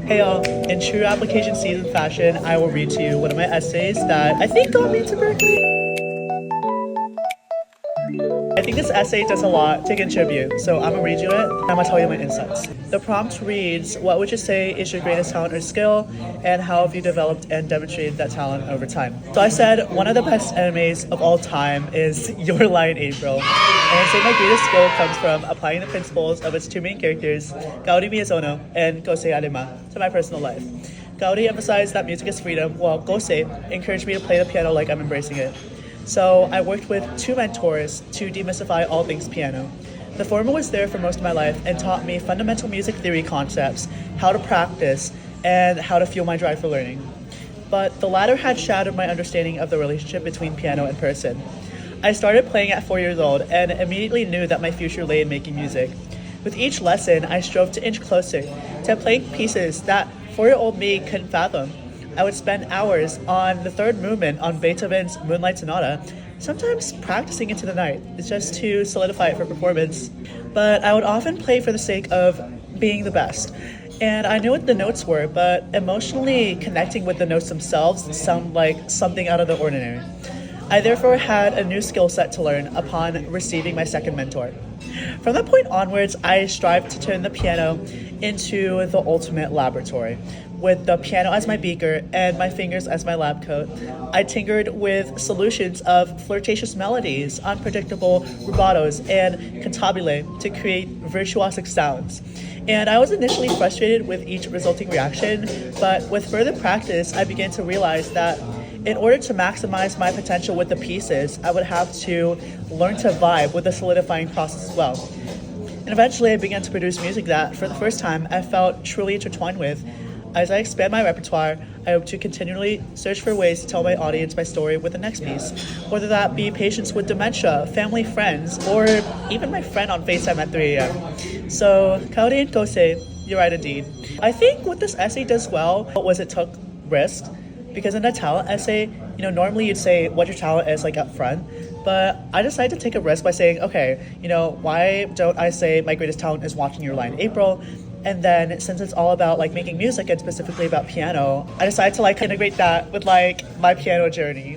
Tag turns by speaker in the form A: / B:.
A: Hey y'all, in true application season fashion, I will read to you one of my essays that I think got me into Berkeley. I think this essay does a lot to contribute, so I'm gonna read you it, and I'm gonna tell you my insights. The prompt reads, what would you say is your greatest talent or skill, and how have you developed and demonstrated that talent over time? So I said, one of the best animes of all time is Your Lie in April. And I say my greatest skill comes from applying the principles of its two main characters, Gauri Miyazono and Gosei Arima, to my personal life. Gauri emphasized that music is freedom, while Gosei encouraged me to play the piano like I'm embracing it. So I worked with two mentors to demystify all things piano. The former was there for most of my life and taught me fundamental music theory concepts, how to practice, and how to fuel my drive for learning. But the latter had shattered my understanding of the relationship between piano and person. I started playing at 4 years old and immediately knew that my future lay in making music. With each lesson, I strove to inch closer to playing pieces that 4-year-old me couldn't fathom. I would spend hours on the third movement on Beethoven's Moonlight Sonata, sometimes practicing into the night, just to solidify it for performance. But I would often play for the sake of being the best. And I knew what the notes were, but emotionally connecting with the notes themselves sounded like something out of the ordinary. I therefore had a new skill set to learn upon receiving my second mentor. From that point onwards, I strived to turn the piano into the ultimate laboratory. With the piano as my beaker and my fingers as my lab coat, I tinkered with solutions of flirtatious melodies, unpredictable rubatos, and cantabile to create virtuosic sounds. And I was initially frustrated with each resulting reaction, but with further practice, I began to realize that in order to maximize my potential with the pieces, I would have to learn to vibe with the solidifying process as well. And eventually I began to produce music that, for the first time, I felt truly intertwined with. As I expand my repertoire, I hope to continually search for ways to tell my audience my story with the next piece, whether that be patients with dementia, family, friends, or even my friend on FaceTime at 3 a.m. So, Kaori and Kosei, you're right indeed. I think what this essay does well was it took risks, because in a talent essay, normally you'd say what your talent is like up front, but I decided to take a risk by saying, okay, why don't I say my greatest talent is watching Your Lie in April? And then since it's all about making music and specifically about piano, I decided to integrate that with my piano journey.